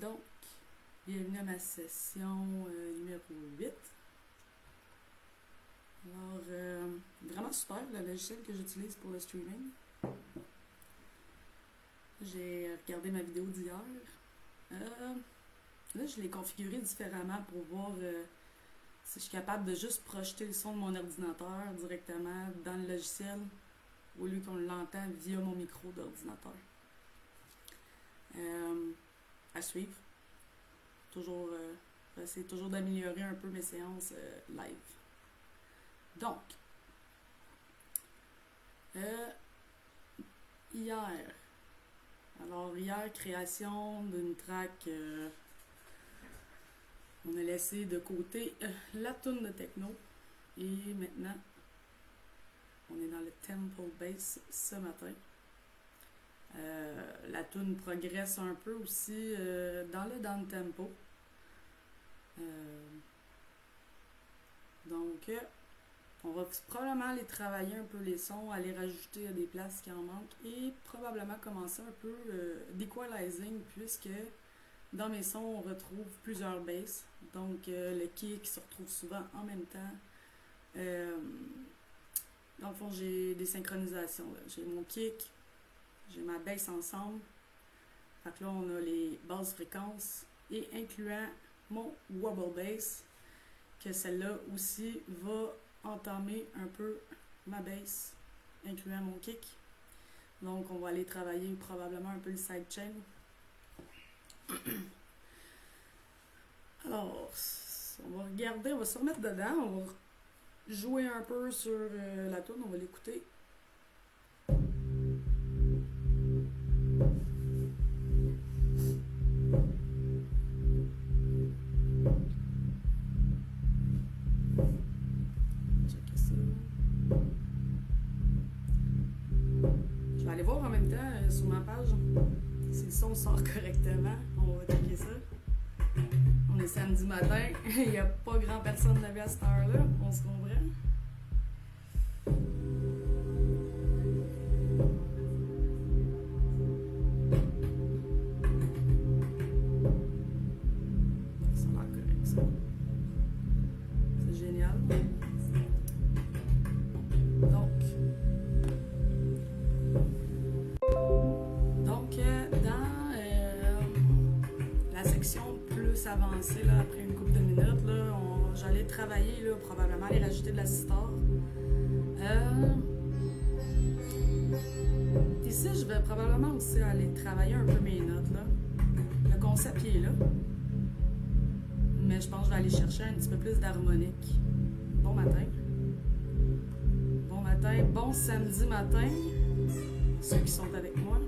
Donc, bienvenue à ma session numéro 8. Alors, vraiment super le logiciel que j'utilise pour le streaming. J'ai regardé ma vidéo d'hier. Là, je l'ai configuré différemment pour voir si je suis capable de juste projeter le son de mon ordinateur directement dans le logiciel au lieu qu'on l'entend via mon micro d'ordinateur. À suivre. Toujours, j'essaie toujours d'améliorer un peu mes séances live. Donc, hier, création d'une track, on a laissé de côté la toune de techno et maintenant, on est dans le tempo bass ce matin. La toune progresse un peu aussi dans le down tempo. Donc, on va probablement aller travailler un peu les sons, aller rajouter à des places qui en manquent et probablement commencer un peu d'equalizing puisque dans mes sons, on retrouve plusieurs basses. Donc, le kick se retrouve souvent en même temps. Dans le fond, j'ai des synchronisations. Là. J'ai mon kick, j'ai ma bass ensemble. Fait que là, on a les basses fréquences et incluant mon wobble bass, que celle-là aussi va entamer un peu ma bass, incluant mon kick. Donc, on va aller travailler probablement un peu le sidechain. Alors, on va regarder, on va se remettre dedans, on va jouer un peu sur la tune, on va l'écouter. Checker ça. Je vais aller voir en même temps sur ma page si le son sort correctement. On va checker ça. On est samedi matin, il n'y a pas grand personne levé à cette heure-là, on se comprend. Ça a l'air correct, ça. C'est génial. Donc dans la section plus avancée, là, après une couple de minutes, là, j'allais travailler, là, probablement aller rajouter de la sitar. Ici, je vais probablement aussi aller travailler un peu mes notes, là. Le concept, il est là. Mais je pense que je vais aller chercher un petit peu plus d'harmonique. Bon matin. Bon matin, bon samedi matin. Ceux qui sont avec moi.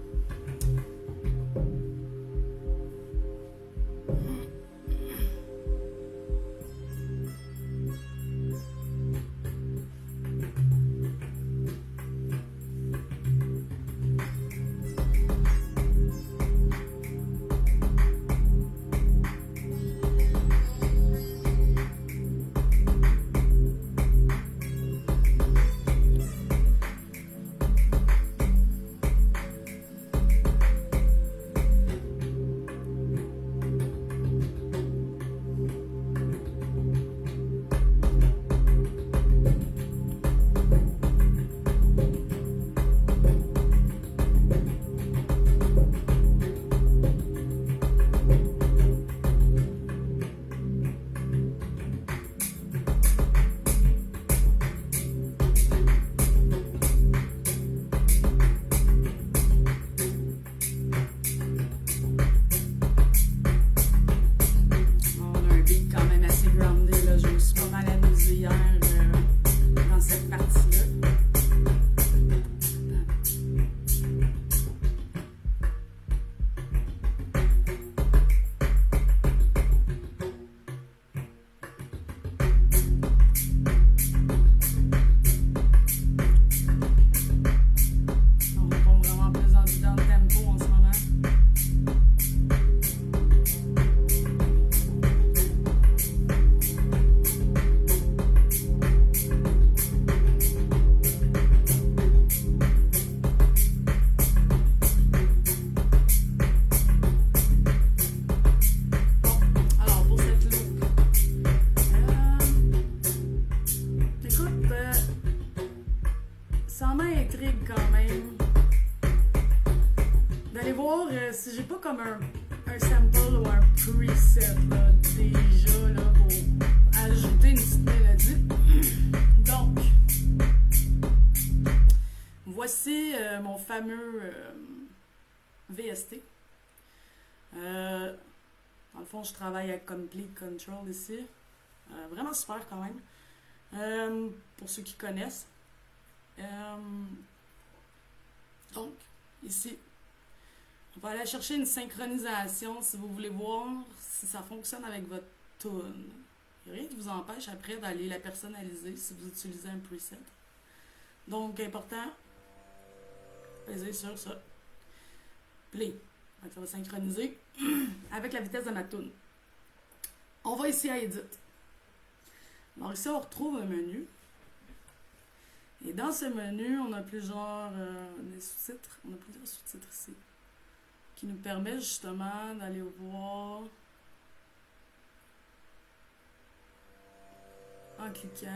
ça m'intrigue quand même d'aller voir si j'ai pas comme un sample ou un preset là, déjà là, pour ajouter une petite mélodie. Donc, voici mon fameux VST. Dans le fond, je travaille avec Complete Control ici. Vraiment super quand même. Pour ceux qui connaissent. Donc, ici, on va aller chercher une synchronisation si vous voulez voir si ça fonctionne avec votre tune. Il n'y a rien qui vous empêche après d'aller la personnaliser si vous utilisez un preset. Donc, important, pesez sur ça. Play. Donc, ça va synchroniser avec la vitesse de ma tune. On va ici à Edit. Alors ici, on retrouve un menu. Et dans ce menu, on a plusieurs des sous-titres. On a plusieurs sous-titres ici qui nous permettent justement d'aller voir en cliquant.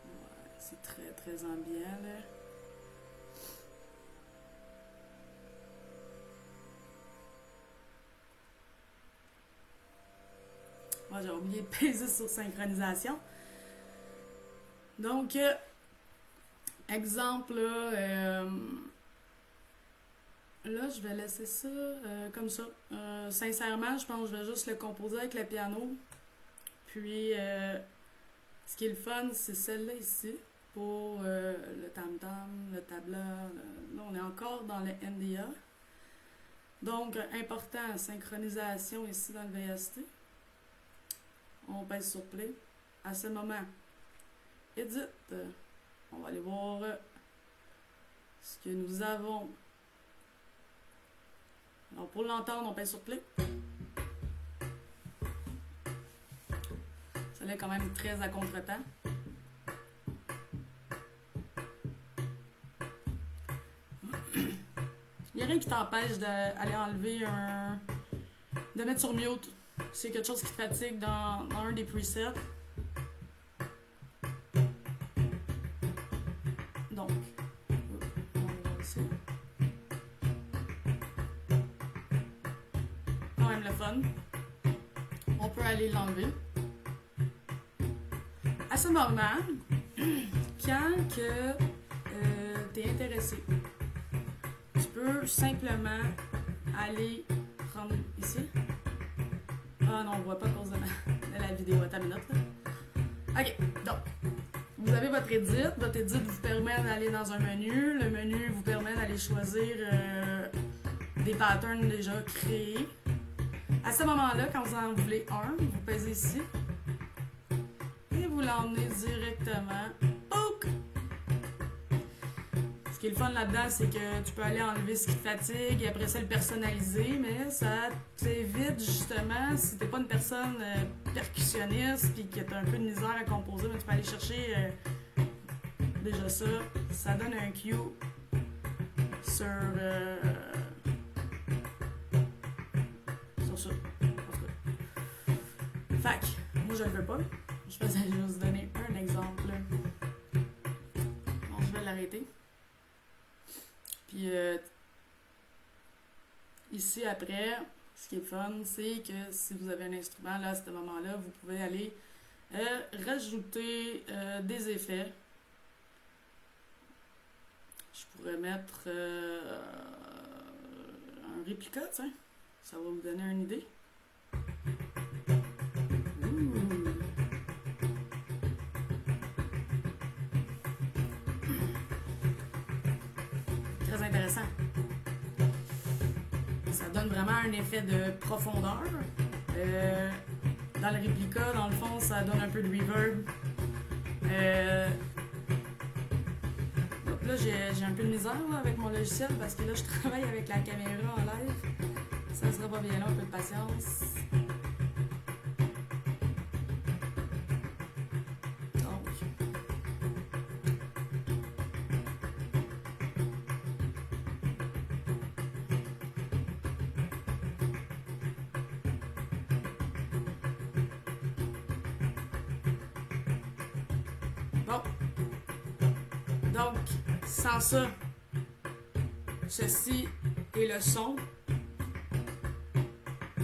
Ouais, c'est très très ambiant là. Moi, j'ai oublié de peser sur synchronisation. Donc, exemple, là, je vais laisser ça comme ça. Sincèrement, je pense que je vais juste le composer avec le piano. Puis, ce qui est le fun, c'est celle-là ici, pour le tam-tam, le tabla. Là, on est encore dans le NDA. Donc, important, synchronisation ici dans le VST. On pèse sur Play. À ce moment, Edit. On va aller voir ce que nous avons. Alors, pour l'entendre, on pèse sur Play. Ça là est quand même très à contre-temps. Il n'y a rien qui t'empêche d'aller enlever de mettre sur mute. C'est quelque chose qui te fatigue dans un des presets. Donc, on va voir ici. Quand même le fun. On peut aller l'enlever. À ce moment, quand que tu es intéressé, tu peux simplement aller prendre ici. Ah non, on ne voit pas à cause de la vidéo. Attends une minute. Ok, donc, vous avez votre edit. Votre edit vous permet d'aller dans un menu. Le menu vous permet d'aller choisir des patterns déjà créés. À ce moment-là, quand vous en voulez un, vous pesez ici. Et vous l'emmenez directement. Ouc! Ce qui est le fun là-dedans, c'est que tu peux aller enlever ce qui te fatigue et après ça le personnaliser, mais ça t'évite justement, si t'es pas une personne percussionniste puis que t'as un peu de misère à composer, mais tu peux aller chercher déjà ça. Ça donne un cue sur ça. En tout cas. Fait que, moi je le veux pas. Je vais juste donner un exemple. Bon, je vais l'arrêter. Puis ici après, ce qui est fun, c'est que si vous avez un instrument, là, à ce moment-là, vous pouvez aller rajouter des effets. Je pourrais mettre un réplica, tiens. Ça va vous donner une idée. Très intéressant. Ça donne vraiment un effet de profondeur. Dans le réplica, dans le fond, ça donne un peu de reverb. Là, j'ai un peu de misère là, avec mon logiciel parce que là, je travaille avec la caméra en live. Ça sera pas bien long, un peu de patience. Donc, sans ça, ceci est le son.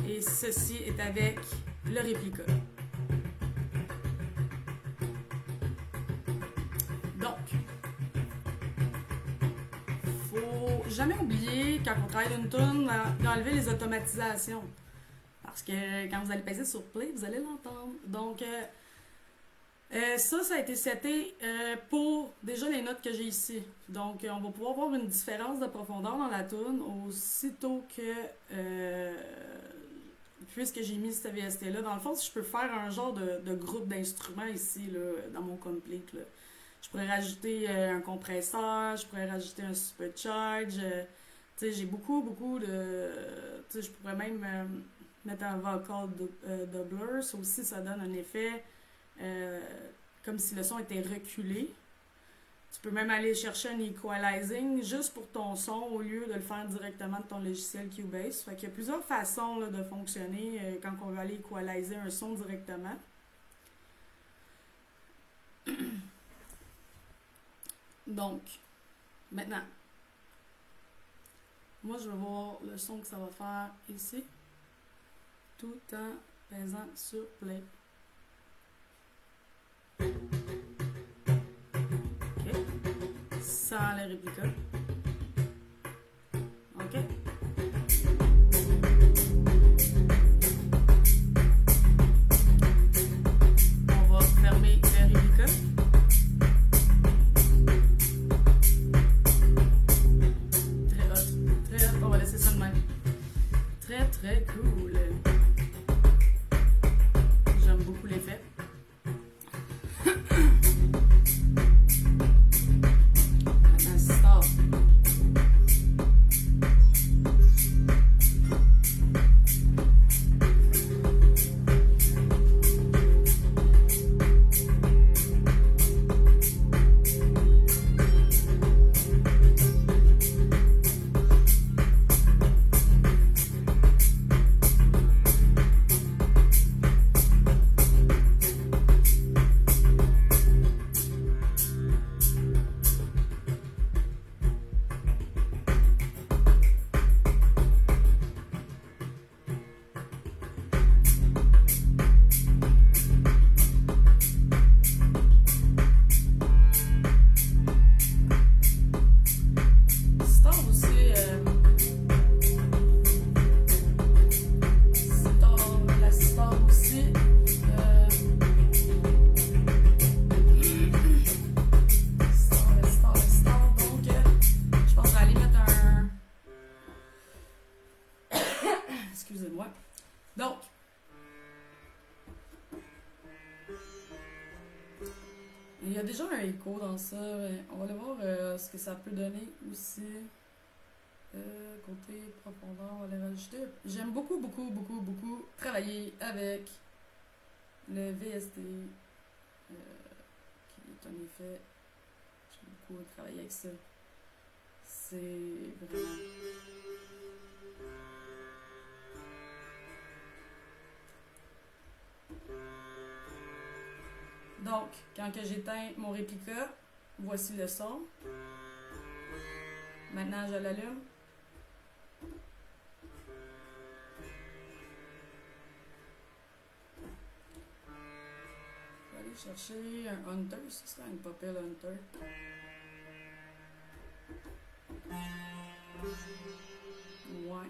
Et ceci est avec le réplica. Donc, faut jamais oublier, quand on travaille une tune, d'enlever les automatisations. Parce que quand vous allez peser sur play, vous allez l'entendre. Donc, ça a été seté pour déjà les notes que j'ai ici. Donc, on va pouvoir voir une différence de profondeur dans la tune aussitôt que, puisque j'ai mis cette VST-là. Dans le fond, si je peux faire un genre de groupe d'instruments ici, là, dans mon complete, là. Je pourrais rajouter un compresseur, je pourrais rajouter un supercharge. Tu sais, j'ai beaucoup de... Tu sais, je pourrais même mettre un vocal doubler. Ça aussi, ça donne un effet comme si le son était reculé. Tu peux même aller chercher un equalizing juste pour ton son au lieu de le faire directement de ton logiciel Cubase. Fait qu'il y a plusieurs façons là, de fonctionner quand on veut aller equaliser un son directement. Donc, maintenant, moi je vais voir le son que ça va faire ici, tout en pesant sur play. Ok, sans les réplicas. Ok. On va fermer les réplicas. On va laisser ça de même. Très très cool. J'aime beaucoup l'effet. Maintenant, stop. Excusez-moi. Donc, il y a déjà un écho dans ça. On va aller voir ce que ça peut donner aussi. Côté profondeur, on va aller rajouter. J'aime beaucoup travailler avec le VST, qui est un effet. J'aime beaucoup travailler avec ça. C'est vraiment... Donc, quand que j'éteins mon réplica, voici le son. Maintenant, je l'allume. Je vais aller chercher un Hunter. C'est ça, une Popel Hunter. Ouais.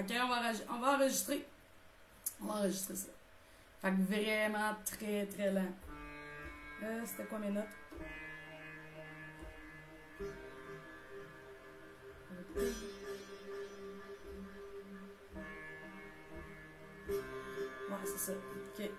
Fait que on va enregistrer. On va enregistrer ça. Fait que vraiment très très lent. C'était quoi mes notes? Ouais, c'est ça. Ok.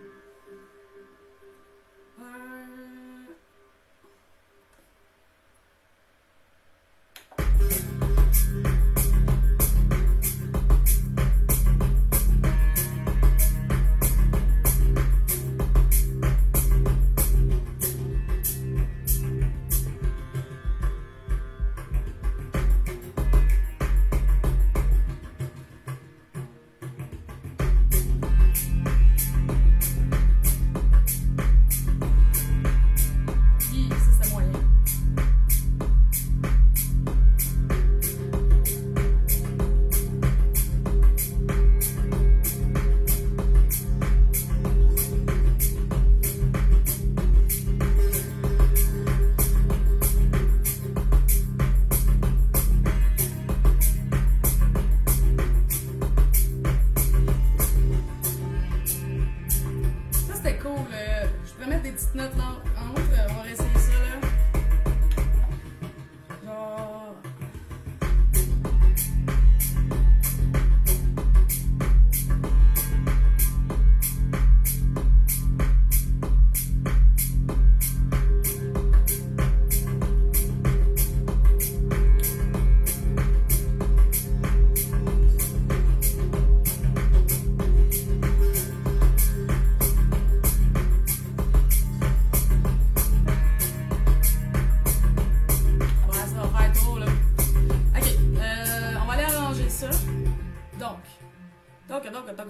Ça, c'est moyen. Ça, c'était cool. Je pourrais mettre des petites notes là. En outre, on va essayer ça là. Genre. Ouais, ça va faire trop là. Ok, on va aller arranger ça.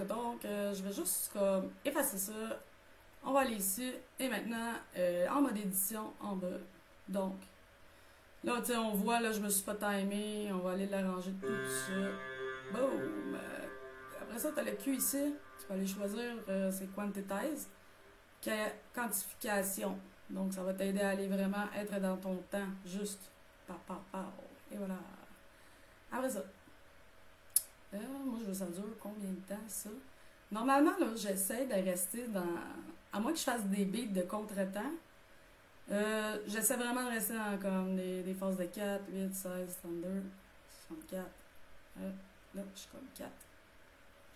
Donc, je vais juste comme effacer ça. On va aller ici. Et maintenant, en mode édition, en bas. Donc, là, tu sais, on voit, là, je me suis pas timé. On va aller l'arranger tout ça. Boom! Après ça, tu as le Q ici. Tu peux aller choisir, c'est Quantize. Quantification. Donc, ça va t'aider à aller vraiment être dans ton temps. Juste. Et voilà. Après ça. Moi, je veux que ça dure combien de temps, ça? Normalement, là, j'essaie de rester dans... À moins que je fasse des beats de contre-temps, j'essaie vraiment de rester dans comme des phases de 4, 8, 16, 32, 64. Là, je suis comme 4.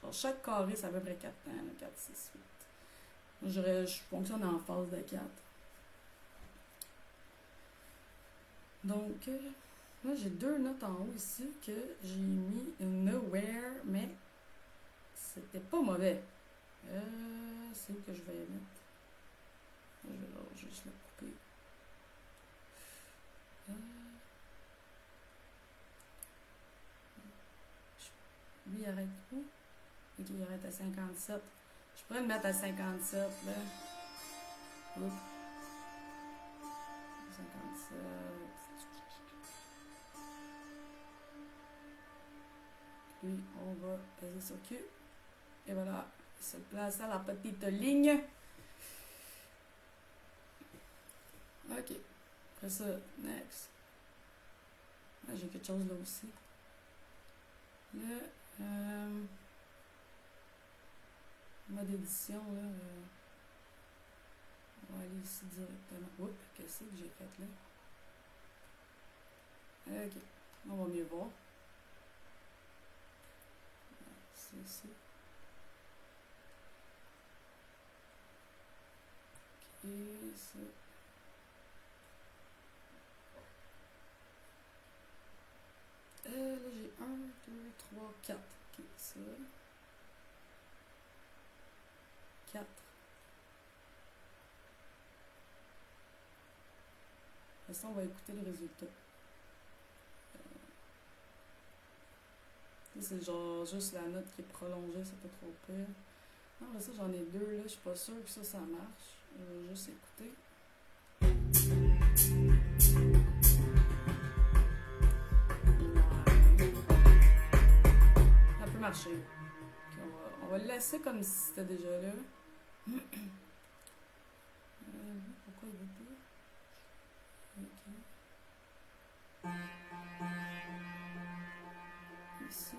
Genre, chaque carré, c'est à peu près 4 temps, là, 4, 6, 8. Je fonctionne en phase de 4. Donc, là, j'ai deux notes en haut ici que j'ai mis nowhere, mais c'était pas mauvais. C'est où que je vais les mettre? Je vais juste le couper. Lui, il arrête où? Ok, il arrête à 57. Je pourrais le mettre à 57, là. Oups. 57. Puis, on va peser sur Q. Et voilà, il se place à la petite ligne. Ok. Après ça, next. Ah, j'ai quelque chose là aussi. Là, mode édition, là. On va aller ici directement. Oups, qu'est-ce que j'ai fait là? Ok. On va mieux voir. C'est ici. Ok, ça. Là, j'ai 1, 2, 3, 4. Ok, ça. 4. Et ça, on va écouter le résultat. C'est genre juste la note qui est prolongée, c'est pas trop pire. Non, mais ça, j'en ai deux là, je suis pas sûre que ça marche. Je vais juste écouter. Ça peut marcher. Okay, on va le laisser comme si c'était déjà là. Pourquoi il veut pas? Ok. Ici.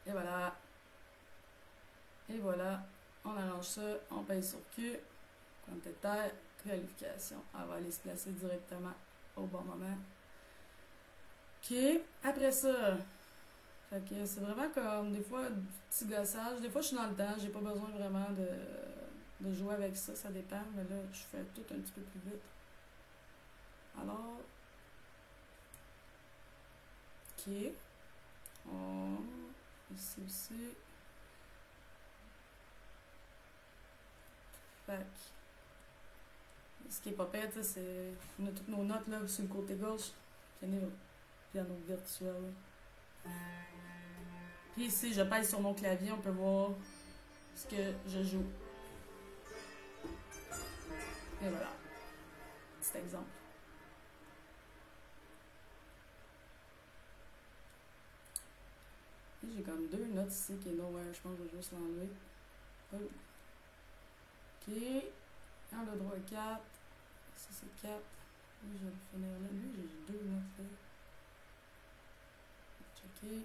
Et voilà. Et voilà. On arrange ça. On paye sur Q. Quantitaire. Qualification. Elle va aller se placer directement au bon moment. OK. Après ça, fait que c'est vraiment comme des fois du petit gossage. Des fois, je suis dans le temps. J'ai pas besoin vraiment de jouer avec ça. Ça dépend. Mais là, je fais tout un petit peu plus vite. Alors, OK. Ici aussi. Fait que, ce qui est pas pire, c'est on a toutes nos notes là, sur le côté gauche. Piano virtuel. Puis ici, je pèse sur mon clavier, on peut voir ce que je joue. Et voilà. Petit exemple. Et j'ai comme deux notes ici qui est nowhere. Je pense que je vais juste l'enlever. Oh. OK. 1, 2, 3, 4. Ça, c'est 4. Lui, je vais le finir là. Lui, j'ai deux notes là. Checker.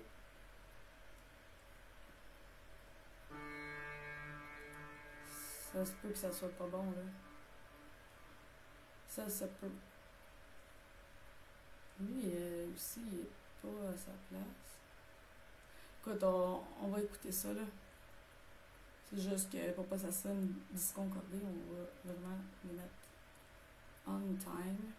Ça se peut que ça soit pas bon, là. Ça peut. Lui, aussi, il est pas à sa place. Écoute, on va écouter ça, là. C'est juste que pour pas que ça sonne disconcordé, on va vraiment le mettre on time.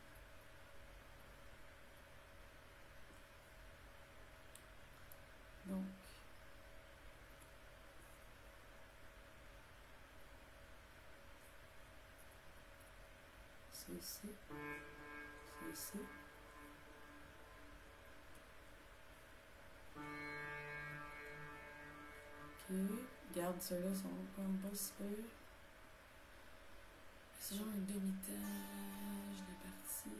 Donc, c'est ici. C'est ici. Ok. Regarde, ceux-là sont quand même pas si peu. C'est genre un demi-temps. Je l'ai parti.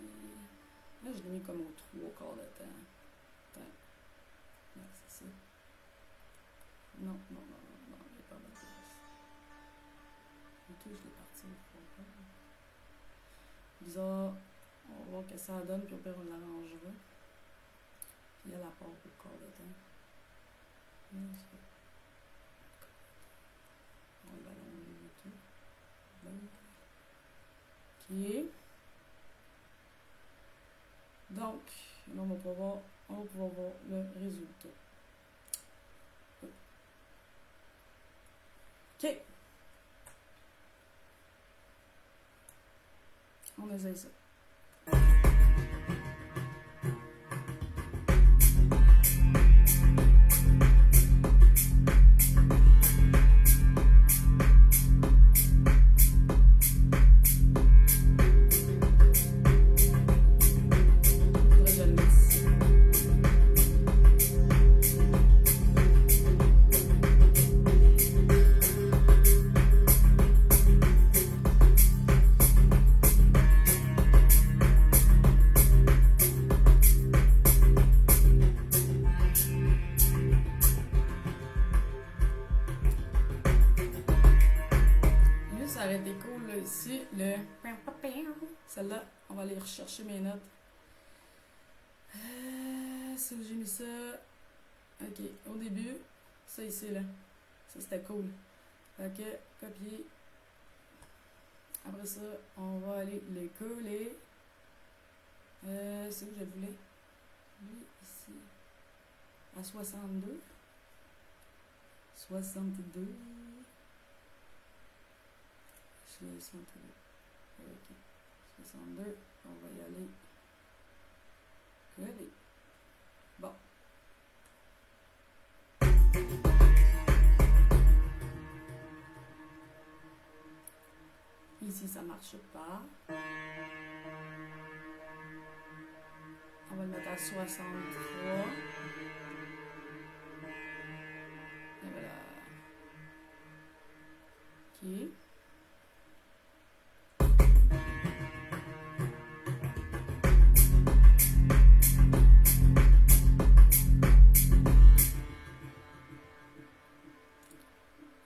Là, je l'ai mis comme au 3/4 de temps. Attends. Non, c'est ça. Non, il n'est pas à ma place. Et tout, je l'ai parti au 3/4. Bizarre. On va voir ce que ça donne, puis au pire, on l'arrangera. Puis elle apporte au quart de temps. On va l'allonger et tout. Ok. Donc, là, on va pouvoir voir le résultat. Ok. On essaye ça. Ça aurait été cool là, ici, celle-là, on va aller rechercher mes notes. C'est où j'ai mis ça. Ok, au début, ça ici là, ça c'était cool. Ok, copier. Après ça, on va aller les coller. C'est où je voulais. Lui, ici, à 62. 62. 62. Ok. 62. On va y aller. Coller. Bon. Ici, ça marche pas. On va le mettre à 63. Et voilà. Ok.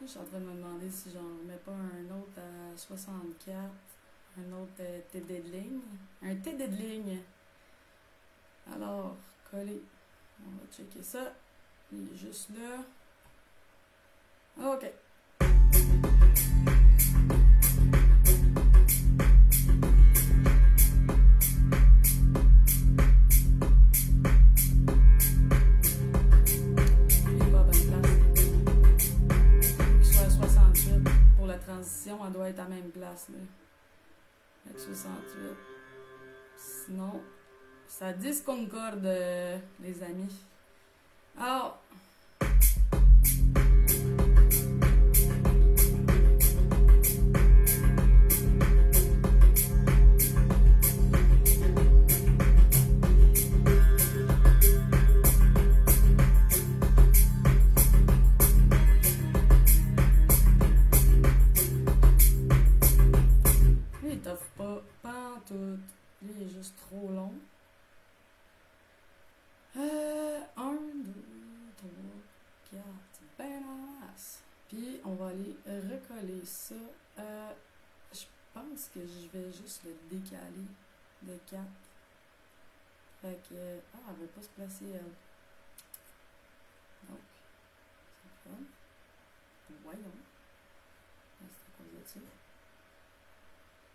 Je suis en train de me demander si j'en remets pas un autre à 64. Un autre TD de ligne. Un TD de ligne. Alors, coller. On va checker ça. Il est juste là. OK. Transition, elle doit être à la même place. Là. Avec 68. Sinon, ça disconcorde, les amis. Alors, lui, il est juste trop long. 1, 2, 3, 4. Ben en masse. Puis, on va aller recoller ça. Je pense que je vais juste le décaler de 4. Fait que... Ah, elle veut pas se placer, elle. Donc, c'est fun. Voyons. C'est à cause de ça.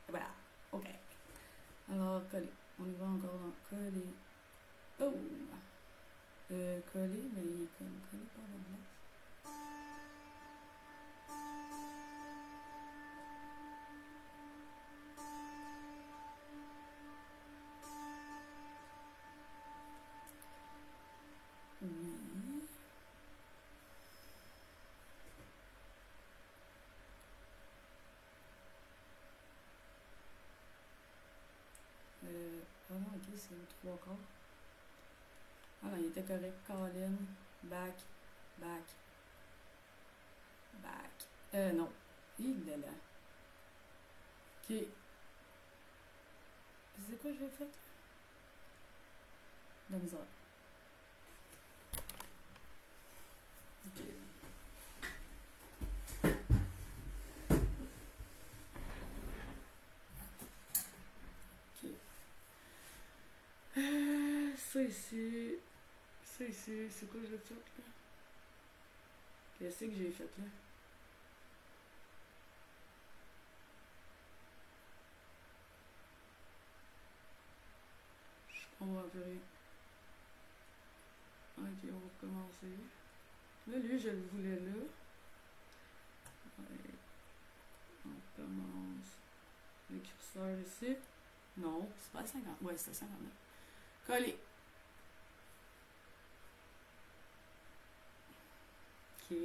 Voilà. OK. Alors, coller. On y va encore dans coller. Oh! Coller, mais il est comme collé par la place. Oui. Ah non, ok, c'est le 3/4. Ah non, il était correct. Colin, back, back, back. Non. Il est là. Ok. C'est quoi je vais faire? De la misère. Ok. Ça ici, c'est quoi j'ai fait là? Qu'est-ce que j'ai fait là? Je comprends plus. Ok, on va recommencer. Là, lui, je le voulais là. Ouais. On commence. Le curseur ici. Non, c'est pas 50. Ouais, c'est 59. Coller. Ok.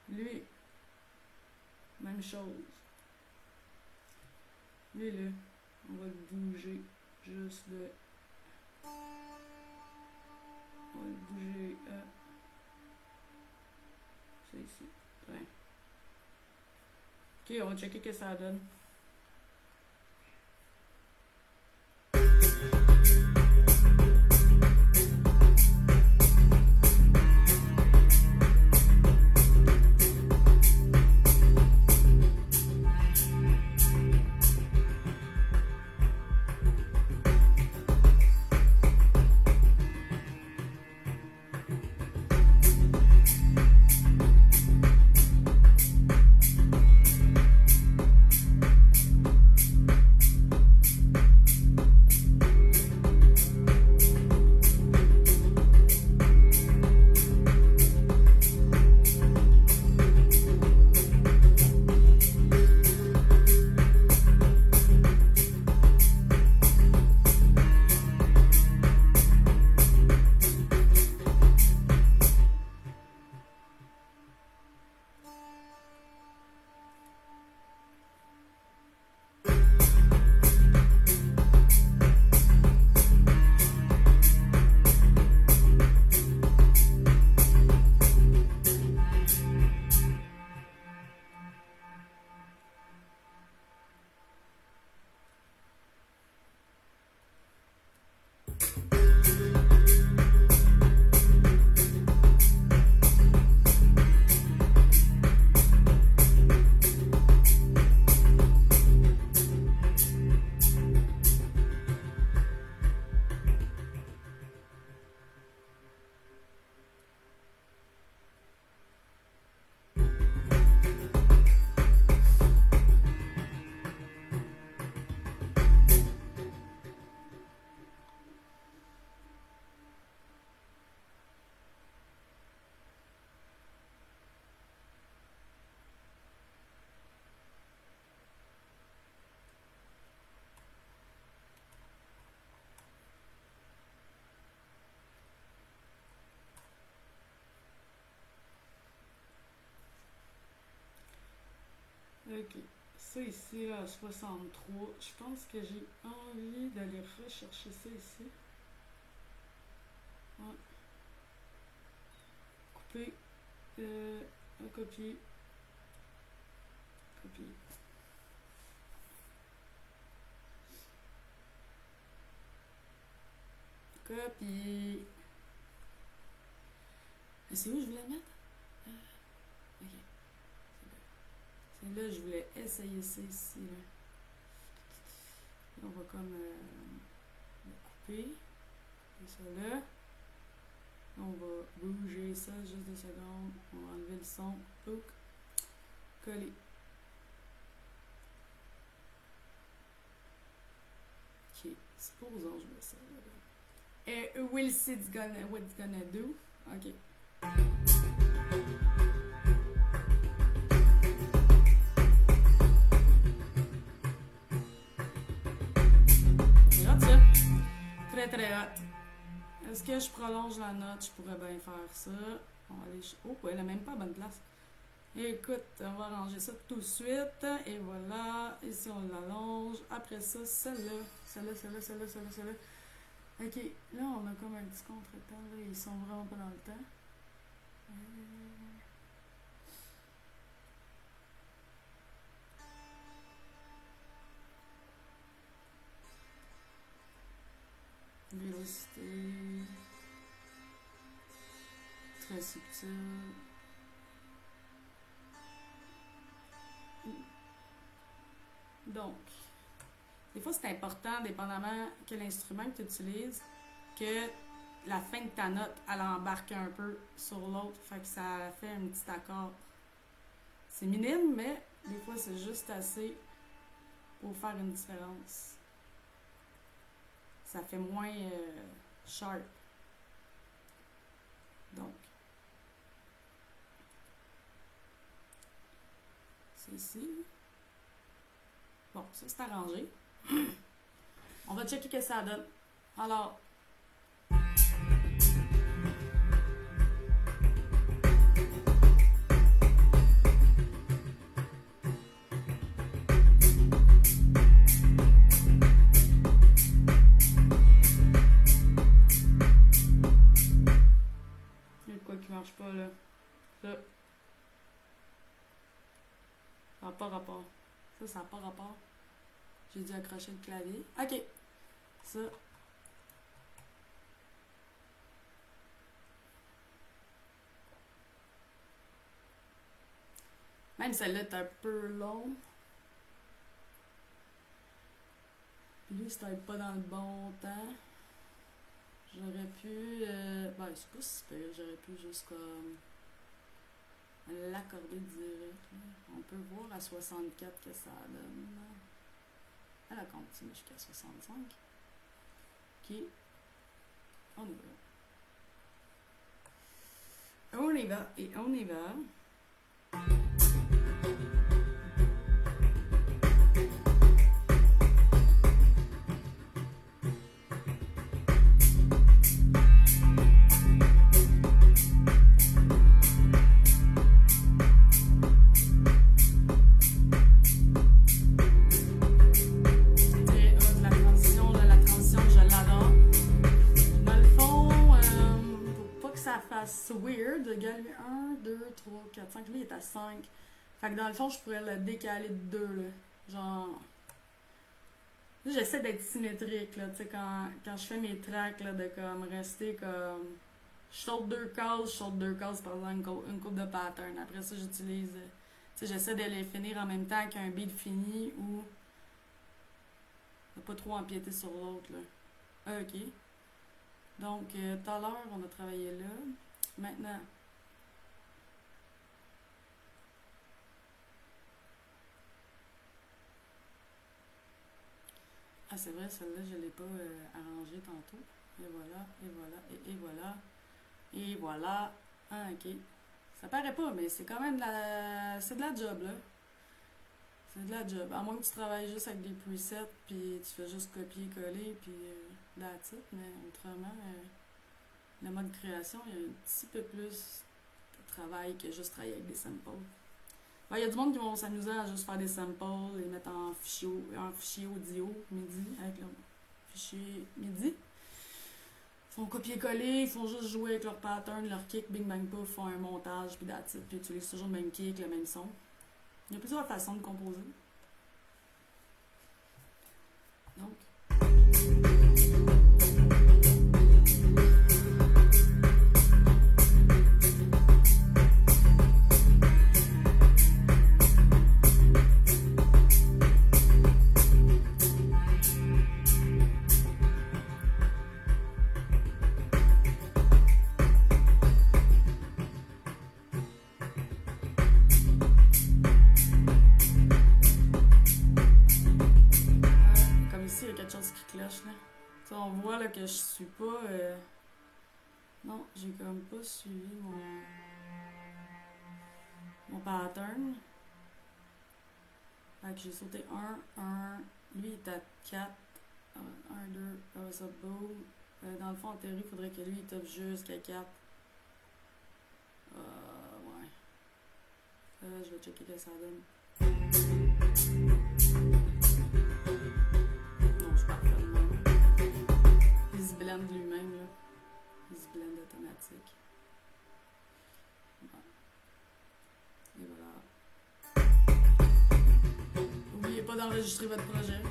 Lui. Même chose. Lui, là. On va le bouger. Juste de... On va le bouger. C'est ici. Ouais. Ok, on va checker ce que ça donne. Ok. Ça ici, là, à 63, je pense que j'ai envie d'aller rechercher ça ici. Ouais. Couper. Copier. Copier. Copier. Mais c'est où je voulais mettre? Ok. C'est là que je voulais essayer ça ici. Là. On va comme le couper. Et ça là. On va bouger ça juste 2 secondes. On va enlever le son. Oup. Coller. Ok. Supposons que je mets ça là. Et we'll see what it's gonna do. Ok. C'est hot ça. Très très hot. Est-ce que je prolonge la note? Je pourrais bien faire ça. On va aller... Oh, elle n'a même pas à bonne place. Écoute, on va ranger ça tout de suite. Et voilà. Ici, on l'allonge. Après ça, celle-là. Celle-là. Ok, là, on a comme un petit contretemps. Là. Ils sont vraiment pas dans le temps. Vélocité. Très subtil. Donc, des fois, c'est important, dépendamment quel instrument que tu utilises, que la fin de ta note, elle embarque un peu sur l'autre. Fait que ça fait un petit accord. C'est minime, mais des fois, c'est juste assez pour faire une différence. Ça fait moins sharp. Donc, c'est ici. Bon, ça c'est arrangé. On va checker ce que ça donne. Alors, il y a de quoi qui marche pas là. Ça. Ça n'a pas rapport. Ça n'a pas rapport. J'ai dû accrocher le clavier. Ok. Ça. Même celle-là est un peu long. Lui, c'était pas dans le bon temps. J'aurais pu. Ben, c'est pas super. J'aurais pu juste comme. L'accorder direct. Là. On peut voir à 64 que ça donne. Elle continue jusqu'à 65. Ok. On y va. On y va et on y va. Weird, égal 1, 2, 3, 4, 5. Lui, il est à 5. Fait que dans le fond, je pourrais le décaler de 2. Là. Genre. J'essaie d'être symétrique, là. Tu sais, quand je fais mes tracks, là, de comme rester comme. Je saute 2 cases, par exemple, une coupe de pattern. Après ça, j'utilise. Tu sais, j'essaie de les finir en même temps qu'un beat fini ou. De pas trop empiéter sur l'autre, là. Ok. Donc, tout à l'heure, on a travaillé là. Maintenant, ah c'est vrai, celle-là, je ne l'ai pas arrangée tantôt. Et voilà, et voilà, et voilà, et voilà. Ah, ok. Ça paraît pas, mais c'est quand même c'est de la job, là. C'est de la job. À moins que tu travailles juste avec des presets, puis tu fais juste copier-coller, puis that's it. Mais autrement, le mode création, il y a un petit peu plus de travail que juste travailler avec des samples. Il y a du monde qui vont s'amuser à juste faire des samples, les mettre en fichier audio MIDI avec leur fichier MIDI. Ils font copier-coller, ils font juste jouer avec leur pattern, leur kick, bing bang puff, font un montage, puis that's it, puis utilisent toujours le même kick, le même son. Il y a plusieurs façons de composer. Donc, comme ici, il y a quelque chose qui cloche là. Ça, on voit là, que je suis pas. Non, j'ai comme pas suivi mon pattern. Fait que j'ai sauté 1. Lui, il est à 4. 1, 2, ça boum. Dans le fond, en théorie, il faudrait que lui, il tape jusqu'à 4. Ouais. Je vais checker ce que ça donne. Non, je suis parfait de même. Il se blende lui-même, là. Il se blende automatique. Ouais. Et voilà. N'oubliez pas d'enregistrer votre projet.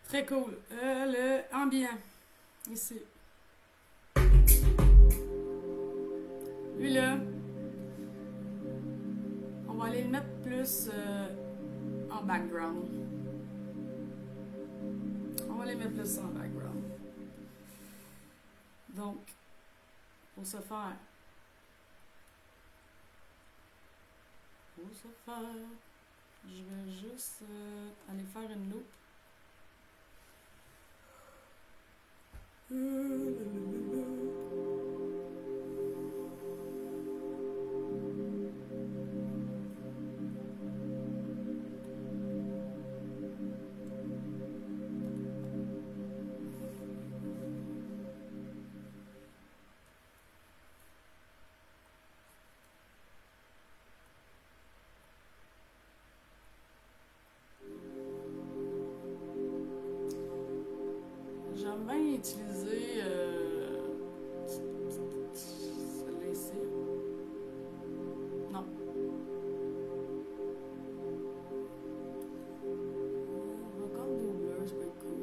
Très cool. Le ambient. Ici. Lui là, on va aller le mettre plus en background. On va les mettre plus en background. Donc, pour ce faire, je vais juste aller faire une loupe. J'aime bien utiliser celle-là ici. Non. Encore doubleur, c'est pas cool.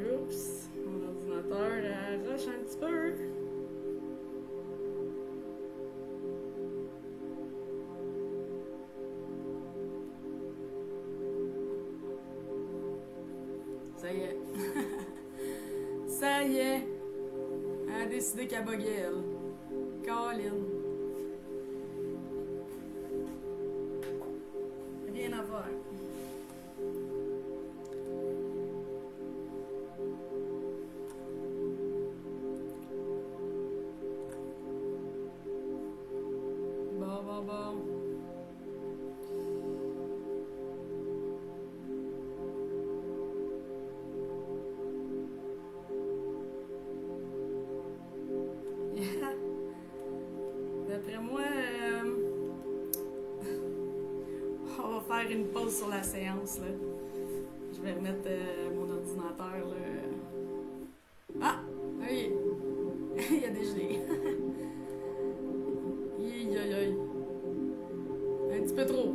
Oups, mon ordinateur rush un petit peu. Ça y est. Ça y est. Elle a décidé qu'elle buguait, elle. Colin. Rien à faire. va. D'après moi, on va faire une pause sur la séance. Là. Je vais remettre mon ordinateur. Là. Ah! Oui! Il y a des gelées. Aïe aïe aïe. Un petit peu trop.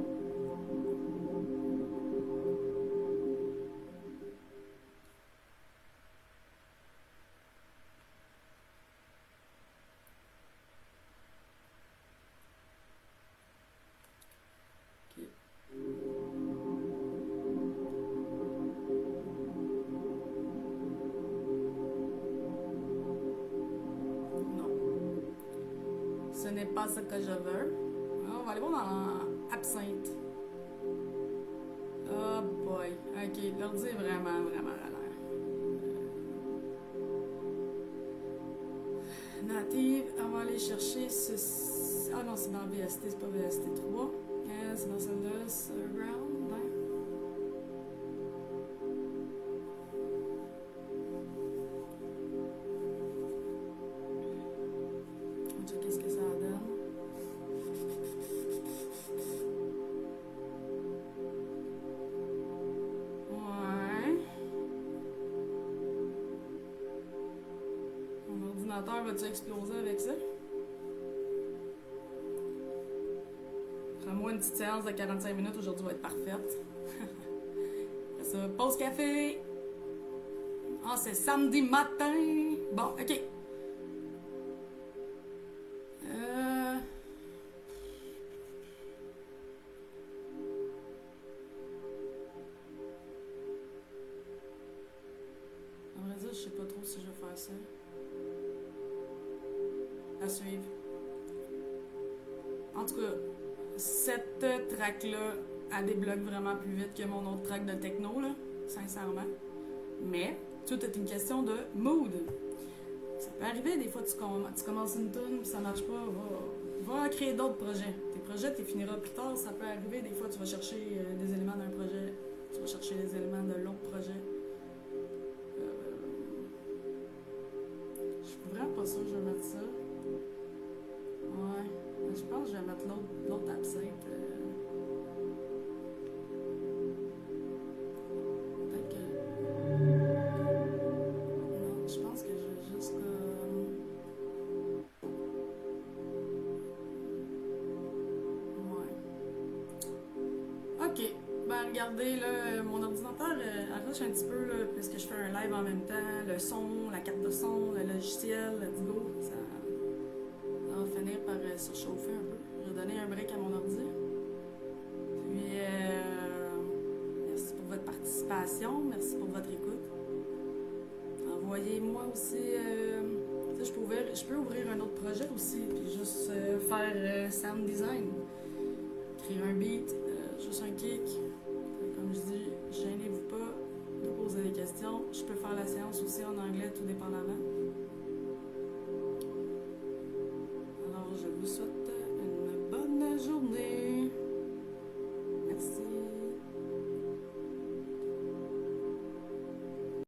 Ok. Non. Ce n'est pas ce que je veux. On va aller voir dans absinthe. Oh boy. Ok, l'ordi est vraiment, vraiment ralent. Native, on va aller chercher ce. Ah non, c'est dans VST, c'est pas VST 3. C'est dans celle-là, Surround. Ouais. On va checker ce que ça donne. Ouais. Mon ordinateur va-tu exploser avec ça? Moi, une petite séance de 45 minutes aujourd'hui va être parfaite. Après ça, pause café. Ah, c'est samedi matin. Bon, ok. À vrai dire, je sais pas trop si je vais faire ça. À suivre. En tout cas, cette track-là, elle débloque vraiment plus vite que mon autre track de techno, là, sincèrement. Mais, tout est une question de mood. Ça peut arriver, des fois, tu commences une tune, puis ça marche pas, va créer d'autres projets. Tes projets, tu les finiras plus tard, ça peut arriver, des fois, tu vas chercher des éléments d'un projet, tu vas chercher des éléments de l'autre projet. Je suis vraiment pas sûre que je vais mettre ça. Ouais, je pense que je vais mettre l'autre absinthe. Peut-être que. Non, je pense que je vais juste ouais. Ok. Ben regardez, là, mon ordinateur arrache un petit peu, là, puisque je fais un live en même temps. Le son, la carte de son, le logiciel, let's go. Ça va finir par se chauffer un peu. Je vais donner un break à mon ordi. Puis, merci pour votre participation, merci pour votre écoute. Envoyez-moi aussi. Je peux ouvrir un autre projet aussi, puis juste faire sound design. Créer un beat, juste un kick. Comme je dis, gênez-vous pas de poser des questions. Je peux faire la séance aussi en anglais, tout dépendamment.